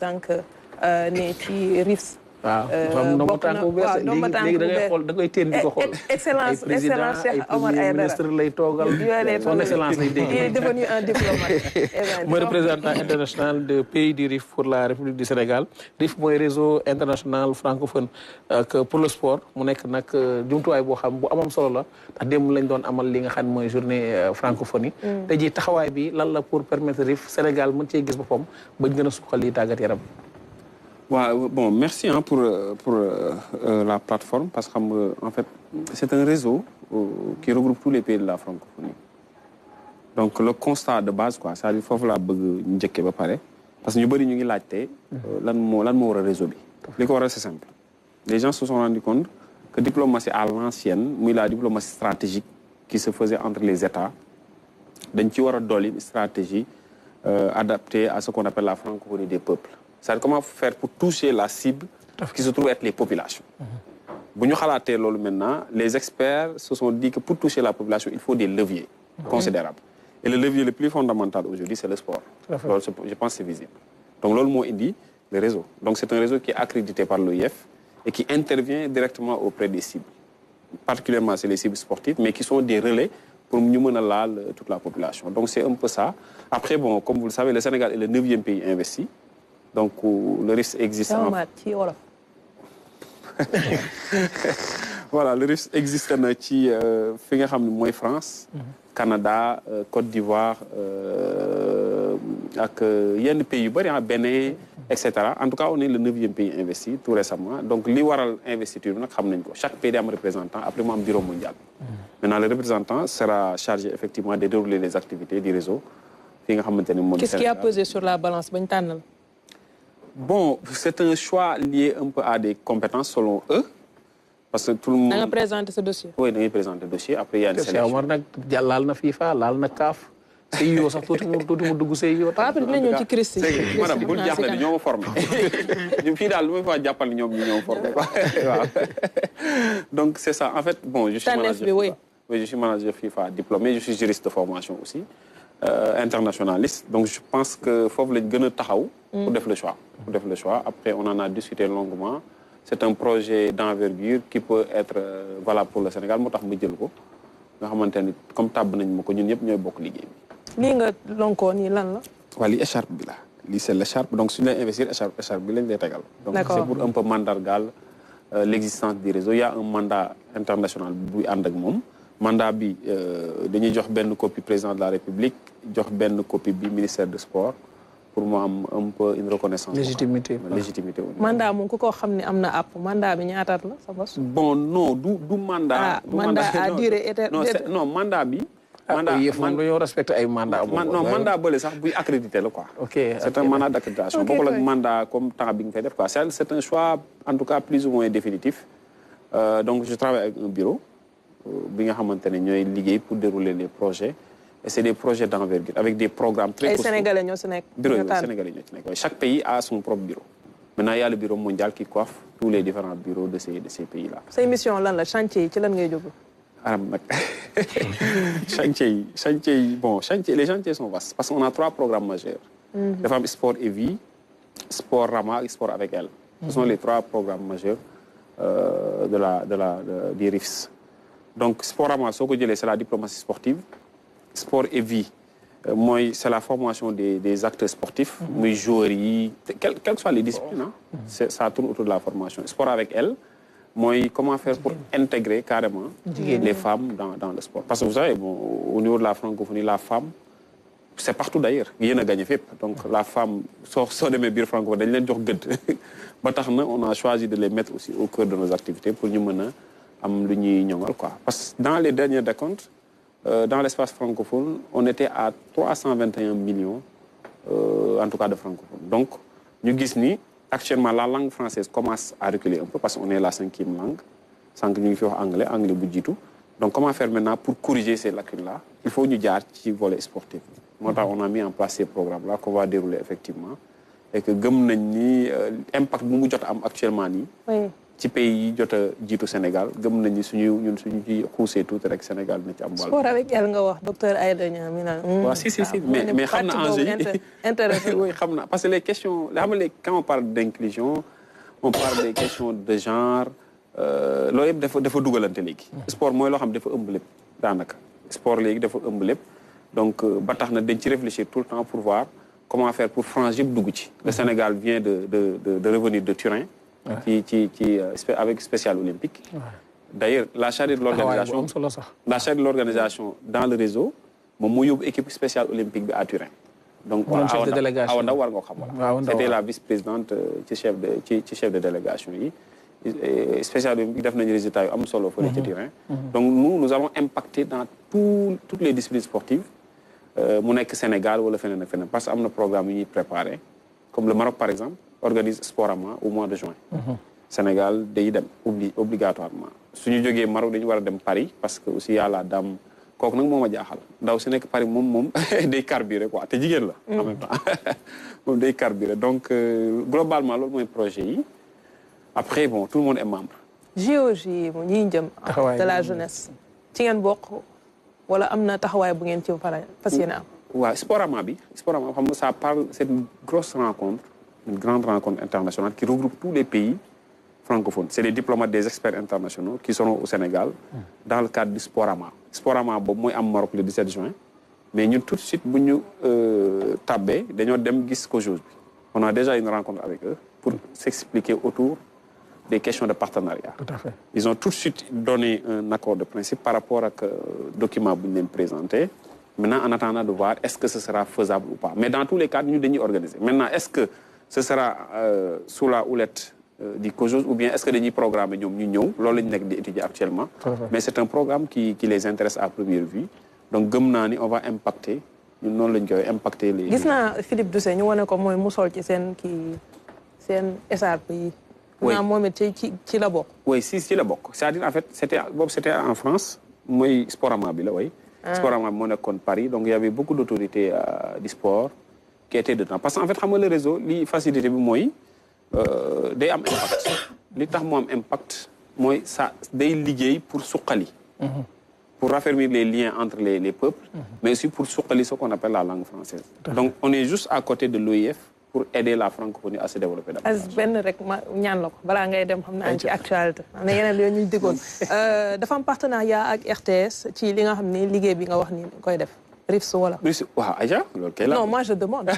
donc ne ci RIFS. waaw ndombo tànk bu bees léegi da ngay xool da ngay teen di ko xool. excellence Cheikh Omar ay ministre lay toogal. son excellence lay dégg. il est devenu un diplomate. mooy représentant international de pays du RIF pour la République du Sénégal. RIF mooy réseau international francophone pour le sport mu nekk nag jumtuwaay boo xam bu amam solo la ndax démb lañ doon amal li nga xam mooy journée francophonie. tey jii taxawaay bi lan la pour permettre RIF Sénégal mën cee gis boppam bañ gën a suqali tàggat yaram. Bon, merci pour la plateforme, parce qu'en fait, c'est un réseau qui regroupe tous les pays de la francophonie. Donc, le constat de base, quoi, c'est-à-dire qu'il faut la parce que nous avons l'an réseau. C'est simple. Les gens se sont rendus compte que la diplomatie à l'ancienne, la diplomatie stratégique qui se faisait entre les États, il y a une stratégie adaptée à ce qu'on appelle la francophonie des peuples. C'est-à-dire comment faire pour toucher la cible qui se trouve être les populations. Maintenant, les experts se sont dit que pour toucher la population, il faut des leviers considérables. Et le levier le plus fondamental aujourd'hui, c'est le sport. Alors, je pense que c'est visible. Donc, le mot dit le réseau. Donc, c'est un réseau qui est accrédité par l'OIF et qui intervient directement auprès des cibles. Particulièrement, c'est les cibles sportives, mais qui sont des relais pour mieux mener toute la population. Donc, c'est un peu ça. Après, bon, comme vous le savez, le Sénégal est le 9e pays investi. Donc, le risque existe. Voilà, le risque existe en France, Canada, Côte d'Ivoire, il y a des pays, Bénin, etc. En tout cas, on est le 9e pays investi tout récemment. Donc, l'investiture, chaque pays a un représentant, après un bureau mondial. Maintenant, le représentant sera chargé effectivement de dérouler les activités du réseau. Qu'est-ce qui a pesé sur la balance? Bon, c'est un choix lié un peu à des compétences selon eux. Parce que tout le monde... On a présenté ce dossier. Oui, on a présenté le dossier. Après, il y a une sélection. Madame, vous le dites, nous sommes formés. Donc, c'est ça. En fait, bon, je suis manager FIFA diplômé, je suis juriste de formation aussi. Internationaliste. Donc, je pense qu'il faut que nous pour faire le choix. Après, on en a discuté longuement. C'est un projet d'envergure qui peut être valable pour le Sénégal. Comme tab nañ ko ñun ñep ñoy bokk liggéey bi. Li nga lonko ni lan la? Wa li écharpe bi la. Li c'est l'écharpe. Donc suñu investir écharpe bi lañ lay tégal. Donc c'est pour un peu mandargal l'existence du réseau. Il y a un mandat international bu and ak mom. Mandat bi dañuy jox benn copie président de la République, jox benn copie bi ministère de sport pour moi un peu une reconnaissance. Légitimité. Légitimité. Mandat mon ko xamni amna app mandat bi ñaatat la sa boss? Bon non du mandat. Mandat à durée éternelle. Non mandat bi. Mandat respecte ay mandat. Non mandat bolé sax buy accrédité la quoi. OK. C'est un mandat d'accréditation. Bokul ak mandat comme temps bi nga fay def quoi. C'est un choix en tout cas plus ou moins définitif. Donc je travaille avec un bureau bi nga xamantene ñoy liggéey pour dérouler les projets. Et c'est des projets d'envergure avec des programmes très costauds. Sénégalais ñoo ci nek. Bureau sénégalais ñoo ci nek. Chaque pays a son propre bureau. Maintenant il y a le bureau mondial qui coiffe tous les différents bureaux de ces pays-là. Ces missions lan la chantier ci lan ngay jóg? Chantier, les chantiers sont vastes parce qu'on a 3 programmes majeurs. Les femmes sport et vie, sport Rama et sport avec elle. Ce sont les 3 programmes majeurs des RIFS. Donc sport Rama, c'est la diplomatie sportive. Sport et vie, c'est la formation des acteurs sportifs, joueurs, quelles que soient les disciplines. Ça tourne autour de la formation. Sport avec elle. Comment faire pour intégrer carrément les femmes dans le sport. Parce que vous savez, au niveau de la francophonie, la femme, c'est partout d'ailleurs. Il y a gagné fait. Donc la femme, sort de mes biens francophones, on a choisi de les mettre aussi au cœur de nos activités pour nous mener à quoi. Parce que dans les derniers décomptes, dans l'espace francophone, on était à 321 millions, en tout cas de francophones. Donc, nous avons actuellement, la langue française commence à reculer un peu parce qu'on est la 5e langue. Sans que nous fassions anglais budjitou. Donc, comment faire maintenant pour corriger ces lacunes-là? Il faut nous dire qui volet sportif. On a mis en place ces programmes-là qu'on va dérouler effectivement. Et que l'impact que nous avons actuellement, ci pays yi jot a jiitu Sénégal gëm nañu ñun suñu ci xuusee tuuti rek Sénégal na ci am wàll. sport avec elle nga wax docteur Aïda Niang mi naan. waaw si mais xam na enjeu yi intéressé oui xam na parce que les questions quand on parle d'inclusion on parle des questions de genre loolu yëpp dafa dugalante léegi. sport mooy loo xam dafa ëmb lépp daanaka sport léegi dafa ëmb lépp donc ba tax na dañ ci réfléchir tout le temps pour voir comment faire pour France yëpp dugg ci. Le Sénégal vient de revenir de Turin. Avec spécial olympique. D'ailleurs, la charge de l'organisation dans le réseau, mon équipe spéciale olympique à Turin. Donc, c'était la vice-présidente qui chef de délégation. Spécial olympique a fait des résultats à Turin. Donc, nous allons impacter dans toutes les disciplines sportives. Mon Sénégal ou le Fénin, parce qu'il y a un programme préparé, comme le Maroc par exemple. Organise Sporama au mois de juin. Sénégal day dem obligatoirement suñu jógee Maroc dañu war a dem Paris parce que aussi y a la dame kooku nag moo ma jaaxal ndaw si nekk Paris moom day carburé quoi te jigéen la en même temps moom day carburé donc globalement loolu mooy projet yi après bon tout le monde est membre. JOJ yi ñi jëm de la jeunesse ci ngeen bokk wala am na taxawaay bu ngeen ci fas yéene am. waaw Sporama xam nga ça parle c'est une grosse rencontre. Une grande rencontre internationale qui regroupe tous les pays francophones. C'est des diplomates, des experts internationaux qui seront au Sénégal dans le cadre du Sporama. Sporama, moi, au Maroc le 17 juin. Mais nous, tout de suite, nous tabé, on a déjà une rencontre avec eux pour s'expliquer autour des questions de partenariat. Tout à fait. Ils ont tout de suite donné un accord de principe par rapport à document que nous présenté. Maintenant, en attendant de voir est-ce que ce sera faisable ou pas. Mais dans tous les cas, nous devons organiser. Maintenant, est-ce que ce sera sous la houlette du COJOS ou bien est-ce que nous programmes nous étudier actuellement. Mais c'est un programme qui les intéresse à première vue. Donc, on va impacter. Nous allons impacter les... Gis naa Philippe Doucet ñu wane ko mooy mu sol ci seen SRP yi. Oui. Moom it ci la bokk. Oui, si la bokk. C'est-à-dire en fait c'était en France mooy Sporama bi la oui. Sporama moo nekkoon Paris donc il y avait beaucoup d'autorités du sport qui étaient dedans parce qu'en fait xam nga le réseau li facilité bi mooy day am impact li tax mu am impact mooy ça day liggéey pour suqali pour raffermir les liens entre les peuples mais aussi pour suqali ce qu'on appelle la langue française donc on est juste à côté de l'OIF pour aider la francophonie à se développer as benn rek ma ñaan la ko balaa ngay dem xam naa ci actualité am na yeneen yooyu ñu diggoon dafa am partenariat ak RTS ci li nga xam ne liggéey bi nga wax ni koy def RIFS wala. waaw Aja loolu kay la. Non, moi je demande.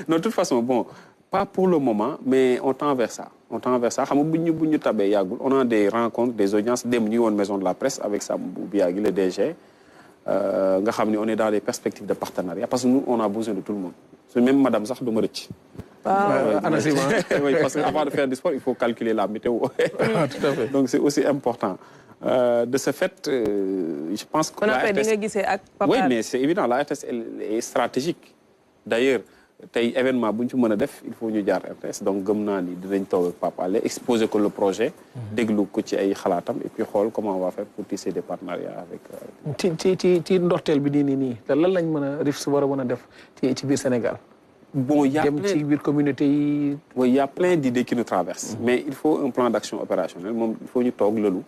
Non, de toute façon, bon, pas pour le moment, mais on tend vers ça. On tend vers ça. On a des rencontres, des audiences, des maison de la presse avec Sam Biagui, le DG. On est dans des perspectives de partenariat parce que nous, on a besoin de tout le monde. Même Madame Zach de Moric. Oui, parce qu'avant de faire du sport, il faut calculer la météo. Tout à fait. Donc c'est aussi important. De ce fait, je pense que la RTS... Oui, mais c'est évident, la RTS est stratégique. D'ailleurs, événement il faut ñu jaar RTS donc gëm naa ni dinañ toog ak Papa Alé exposer ko le projet déglu ko ci ay xalaatam et puis xool comment on va faire pour tisser des partenariats avec ci ndorteel bi nii lan lañ mën a RIFS war a mën a def ci biir Sénégal bon il y a dem ci biir communauté yi oui il y a plein d'idées qui nous traversent mais il faut un plan d'action opérationnel moom il faut ñu toog lëlu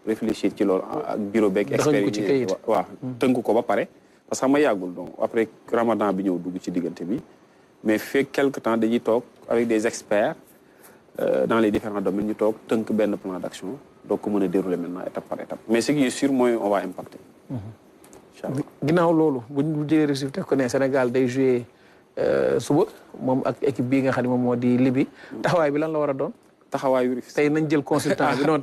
réfléchir ci loolu ak bureau beeg experts yi waaw tënk ko ba pare parce que xam nga yàggul donc après Ramadan bi ñëw dugg ci diggante bi mais fait quelque temps dañuy toog avec des experts dans les différents domaines ñu toog tënk benn plan d'action donc ko mën a dérouler maintenant étape par étape mais ce qui est sûr mooy on va impacter inchallah ginnaaw loolu bu jëlee résultat ko ne Sénégal day jouer suba moom ak équipe bii nga xam ne moom moo di Libye taxawaay bi lan la war a doon taxawaayu RIFS tey nañ jël consultant bi non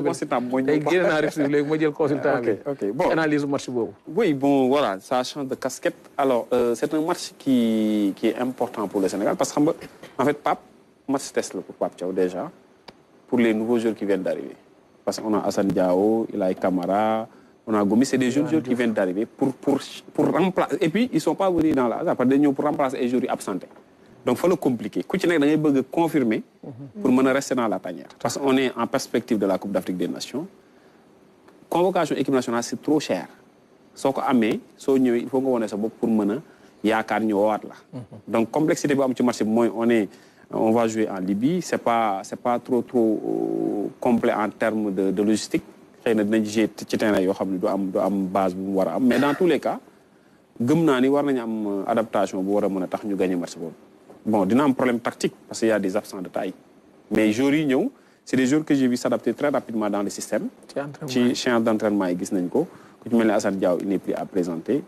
consultant bi tey génne naa RIFS léegi ma jël consultant bi bon analyse match boobu oui bon voilà ça change de casquette alors c'est un match qui est important pour le Sénégal parce que en fait Pape match test pour Pape Thiaw déjà pour les nouveaux joueurs qui viennent d'arriver parce qu'on a Assane Diao Ilaï Camara on a Gomis c'est des jeunes joueurs qui viennent d'arriver pour remplacer et puis ils sont pas venus dans la parce que pour remplacer les joueurs absentés. Donc, il faut le compliquer. Quand tu veux confirmer pour rester dans la tanière. Parce qu'on est en perspective de la Coupe d'Afrique des Nations. Convocation équipe nationale, c'est trop cher. Il faut qu'on ait ça pour mener. Donc, complexité du match, on est On va jouer en Libye. C'est pas trop complet en termes de logistique. Xëy na dinañ jouer ci terrain yoo xam ne du am base bu mu war a am mais dans tous les cas gëm naa ni war nañu am adaptation bu war a mën a tax ñu gagner match boobu. Bon dina am problème tactique parce qu'il y a des absents de taille mais joueurs yi ñëw c'est des joueurs que j'ai vu s'adapter très rapidement dans le système. ci séance d'entraînement yi gis nañ ko ku ci mel ni Assane Diao il n'est plus à présenter.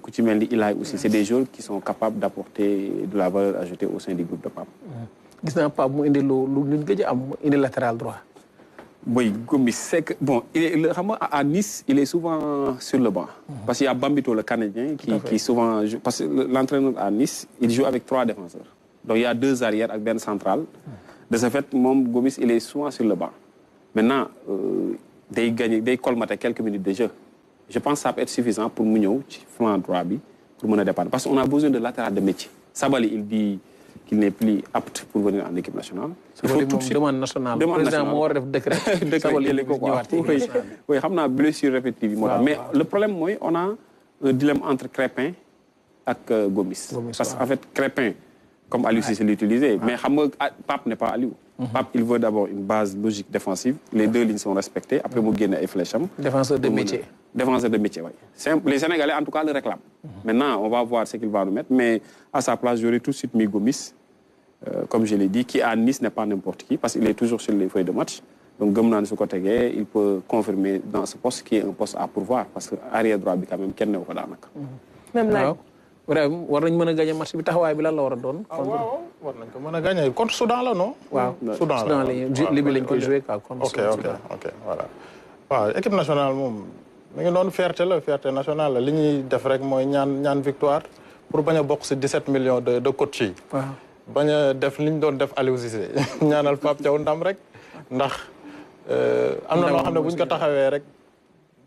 Ku ci mel ni Ilaay aussi c'est des joueurs qui sont capables d'apporter de la valeur ajoutée au sein du groupe de Pape. gis naa Pape mu indi lu ñu gëj a am mu indi latéral droit. Oui, Gomis, c'est que, bon, à Nice, il est souvent sur le banc. Parce qu'il y a Bambito, le Canadien, qui souvent joue. Parce que l'entraîneur à Nice, il joue avec 3 défenseurs. Donc il y a 2 arrières avec Ben central. De ce fait, Gomis, il est souvent sur le banc. Maintenant, des colmater quelques minutes de jeu. Je pense que ça peut être suffisant pour Mouniou, flanc droit, pour mener dépendre. Parce qu'on a besoin de latéral de métier. Sabali, il dit qu'il n'est plus apte pour venir en équipe nationale. Il faut tout de suite demande nationale. Décret. Oui, on a blessure répétitive. Mais le problème, moi, on a un dilemme entre Crépin et Gomis. Parce qu'en fait, Crépin, comme Aliou Cissé l'utilisait, mais Pape n'est pas Aliou. Pape, il veut d'abord une base logique défensive. Les 2 lignes sont respectées. Après, Mouguena et Flécham. Défenseur de métier. Défenseur de métier, oui. Les Sénégalais, en tout cas, le réclament. Maintenant, on va voir ce qu'il va nous mettre. Mais à sa place, j'aurais tout de suite mis Gomis. Comme je l'ai dit, qui à Nice n'est pas n'importe qui, parce qu'il est toujours sur les feuilles de match. Donc, Gomnan ce côté, il peut confirmer dans ce poste qui est un poste à pourvoir, parce que arrière droit, quand même, qu'elle n'est pas là. Même là. Vraiment, war nañ mëna gagner match bi taxaway bi lan la wara doon. Waaw, war nañ ko mëna gagner contre Soudan la non? Waaw, Soudan la. Libye lañ koy jouer quoi contre Soudan. OK, voilà. Waaw, équipe nationale mom mi ngi doon fierté nationale li ñuy def rek moy ñaan victoire pour baña bokk ci 17 millions de coach yi. Waaw. Baña def liñ doon def Aliou Cissé. Ñaanal Pape Thiaw ndam rek ndax amna lo xamne buñ ko taxawé rek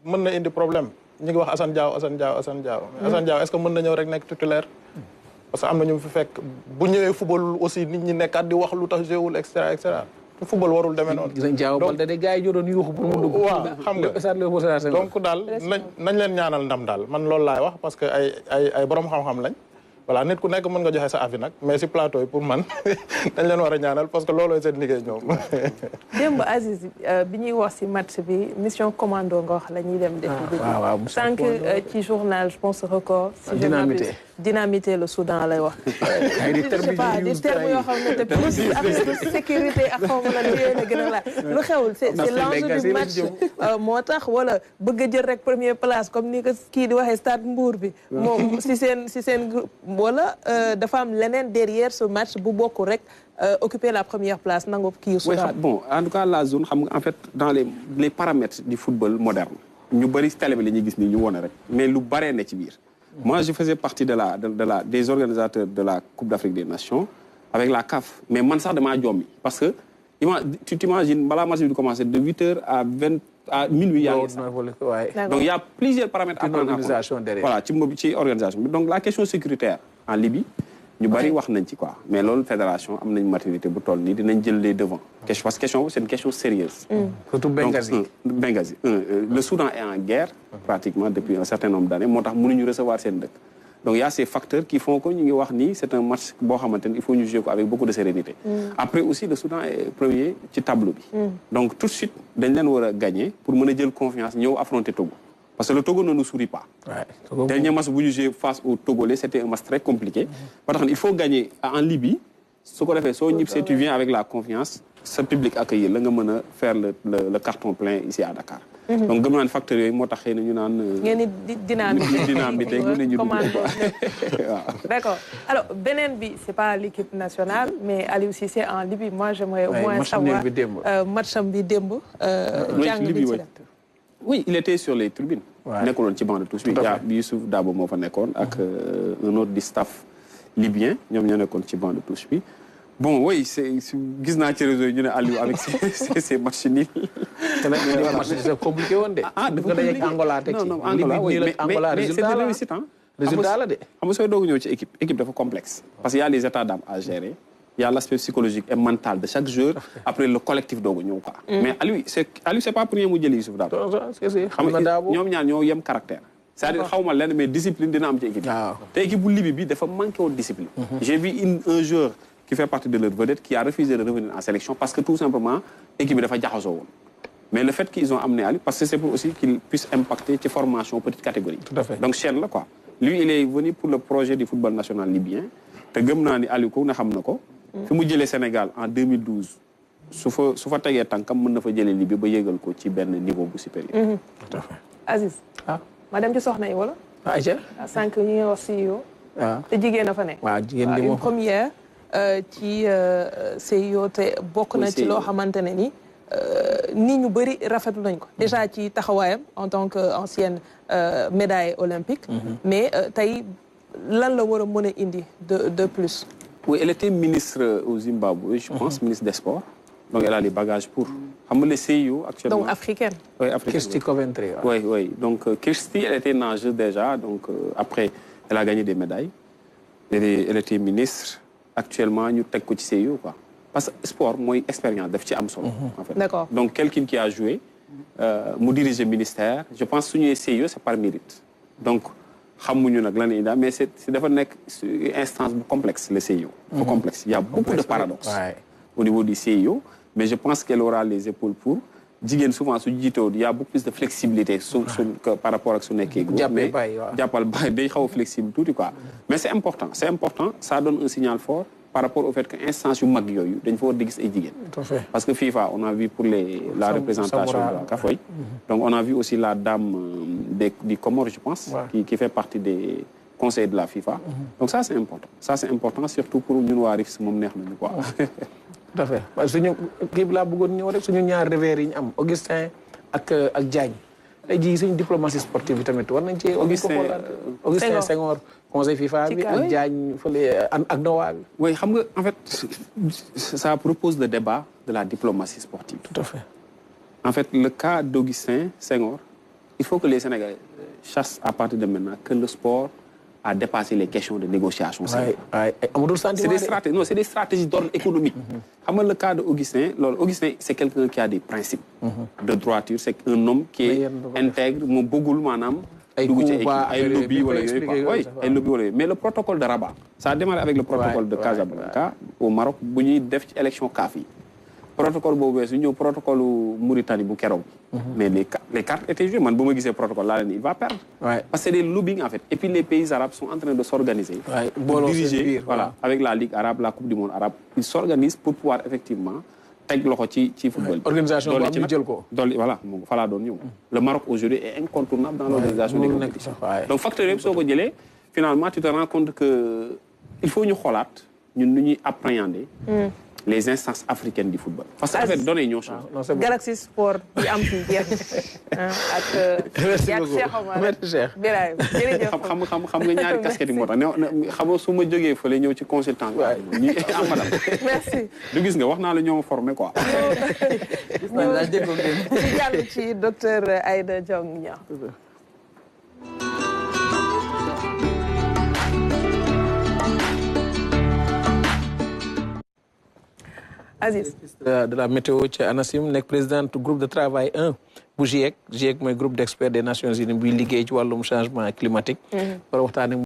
mën na indi problème. Ñu ngi wax Assane Diao est-ce que mën na ñëw rek nekk titulaire parce que am na ñu fi fekk bu ñëwee football aussi nit ñi nekkaat di wax lu tax jéewul et cetera football warul demee noonu. gis nañ Diao Baldé de gars yi doon yuuxu pour mu dugg. waaw xam nga donc daal nañ leen ñaanal ndam daal man loolu laay wax parce que ay borom xam-xam lañ. Voilà, nit ku nekk mën nga joxe sa avis nag mais si plateau yi pour man dañ leen war a ñaanal parce que loolooy seen liggéey ñoom. démb Aziz bi ñuy wax si match bi mission commando nga wax la ñuy dem def. waaw sànq ci journal je pense record. dynamité le Soudan lay wax. ay termes yoo xam ne te plus avec sécurité ak xaw ma lan yéen a gën a la lu xewul c'est l'enjeu du match moo tax wala bëgg a jël rek première place comme ni ko kii di waxee stade Mbour bi moom si seen wala dafa am leneen derrière ce match bu bokk rek occuper la première place nangu kii Soudan. Bon en tout cas la zone xam nga en fait dans les paramètres du football moderne ñu bëri télé bi la ñuy gis nii ñu wone rek mais lu baree ne ci biir. Moi je faisais partie des organisateurs de la Coupe d'Afrique des Nations avec la CAF mais man sax damaa jommi parce que tu t'imagines balaa match bi di commencer de 8h à minuit yaa ngi sax. Donc il y a plusieurs paramètres à prendre en compte. Voilà ci organisation bi donc la question sécuritaire en Libye ñu bari wax nañ ci quoi mais loolu fédération am nañ maturité bu toll nii dinañ jël les devants parce que question c'est une question sérieuse. Surtout Benghazi. Benghazi le Soudan est en guerre pratiquement depuis un certain nombre d'années moo tax mënuñu recevoir seen dëkk. Donc il y a ces facteurs qui font que ñu ngi wax ni c'est un match boo xamante ni il faut ñu jouer ko avec beaucoup de sérénité. Après aussi le Soudan est premier ci tableau bi. Donc tout de suite dañ leen war a gagner pour mën a jël confiance ñëw affronter Togo. Parce que le Togo ne nous sourit pas. Ouais, dernier match bu ñu joué face au Togolais c'était un match très compliqué. Parce qu'il faut gagner en Libye. Ce qu'on a fait, si tu viens avec la confiance, ce public accueilli, là, on peut faire le carton plein ici à Dakar. Donc, il y a un facteur qui est dynamique. D'accord. Alors, Benenbi, ce n'est pas l'équipe nationale, mais Aliou Cissé en Libye. Moi, j'aimerais au moins savoir. Match Mbidembo. Oui, il était sur les tribunes. Il était sur banc de touche. Il y a Youssouf Dabo avec un autre du staff libyen. Ils étaient sur banc de touche. Bon, oui, c'est Aliou avec ces matchs nuls. C'est compliqué. Angola, non, Angola, oui. Mais c'est des réussites. Résultat là de. L'équipe est complexe. Parce qu'il y a les états d'âme à gérer. Il y a l'aspect psychologique et mental de chaque joueur. Après, le collectif dogo ñëw quoi. Mais Aliou c'est pas pour rien mu jël Youssouf Dabo. ñoom ñaar ñoo yem caractère. C'est-à-dire xawma lenn mais discipline dina am ci équipe. Te équipe bu Libye bi dafa manqué woon discipline. J'ai vu un joueur qui fait partie de leur vedette, qui a refusé de revenir en sélection parce que tout simplement, l'équipe de Fadjahozo. Mais le fait qu'ils ont amené Ali, parce que c'est pour aussi qu'il puisse impacter les formations petite catégorie. Tout à fait. Donc, chaîne là, quoi. Lui, il est venu pour le projet du football national libyen. Et Gemnani Aliko, na xamnako. Fi mu jëlé Sénégal en 2012. Su fa tégué tankam mën na fa jëlé Libye ba yégal ko ci ben niveau bu supérieur. Tout à fait. Aziz. Ah. Ma dem ci soxna yi wala? Aïcha. Sank ñi nga wax CEO. Ah. Te jigéen na fa nek. Waaw jigéen di une première ci CEO te bokk na ci loo xamante ne ni nit ñu bëri rafetlu nañ ko déjà ci taxawaayam en tant que ancienne médaille olympique mais tey lan la war a mën a indi de plus. Oui, elle était ministre au Zimbabwe, je pense, ministre des Sports. Donc elle a les bagages pour. Le CIO actuellement. Donc africaine. Oui, africaine. Kirsty Coventry. Oui, oui. Donc Kirsty, elle était nageuse déjà. Donc après, elle a gagné des médailles. Elle était ministre. Actuellement, nous sommes au CIO, quoi. Parce que le sport, moi, expérience, en fait. D'accord. Donc quelqu'un qui a joué, me diriger le ministère, je pense que le CIO, c'est par mérite. Donc, mais c'est une instance complexe, le CIO. Complexe. Il y a beaucoup de paradoxes au niveau du CIO, mais je pense qu'elle aura les épaules pour. Souvent, il y a beaucoup plus de flexibilité par rapport à son équipe. Flexible, tout, quoi. Mais c'est important, ça donne un signal fort par rapport au fait que l'instance yu mag yoyu dañ fa war di gis ay jigéen. Parce que FIFA on a vu pour la représentation de la Kafoy. Donc on a vu aussi la dame du Comores, je pense, qui fait partie des conseils de la FIFA. Donc ça c'est important. Ça c'est important surtout pour ñun waa RIFS moom neex nañu quoi. Tout à fait. Suñu kii laa bëggoon ñëw rek suñu ñaar revers yi ñu am Augustin ak Diagne. Tey jii suñu diplomatie sportive bi tamit war nañ ci Augustin Senghor conseil FIFA bi ak Diagne fële ak Noa bi. Oui, en fait ça propose le débat de la diplomatie sportive. Tout à fait. En fait, le cas d'Augustin Senghor, il faut que les Sénégalais chassent à partir de maintenant que le sport a dépassé les questions de négociation. C'est des stratégies, non, c'est des stratégies d'ordre économique. Le cas d'Augustin, Augustin, c'est quelqu'un qui a des principes de droiture, c'est un homme qui est intègre, mon bogoul manam, lobby. Mais le protocole de Rabat, ça a démarré avec le protocole de Casablanca au Maroc, où il y a eu l'élection CAFI. Protocole le protocole Mauritanie bu keroog mais les cartes étaient jouées man bu ma gisee protocole laa leen il va perdre parce que c'est des lobbying en fait et puis les pays arabes sont en train de s'organiser pour diriger avec la Ligue arabe la Coupe du monde arabe ils s'organisent pour pouvoir effectivement teg loxo ci football organisation bu am ñu jël ko voilà fa laa doon ñëw le Maroc aujourd'hui est incontournable dans l'organisation des compétitions donc facteur yëpp soo ko jëlee finalement tu te rends compte que il faut ñu xoolaat ñun nu ñuy appréhender les instances africaines du football. Parce que en fait, données ñoo changé. Galaxy Sport bi am fi jeex ak Cheikh Omar. Merci. xam nga ñaari casquette yi moo tax xam nga su ma jógee fële ñëw ci consultant ñi am madame. Merci. du gis nga wax naa la ñoo ma formé quoi. ñu jàll ci docteur Aïda Ndiong Niang. Aziz. De la météo ci ANACIM nekk présidente groupe de travail 1 bu GIEC mooy groupe d'experts des Nations Unies buy liggéey ci wàllum changement climatique. war a waxtaanee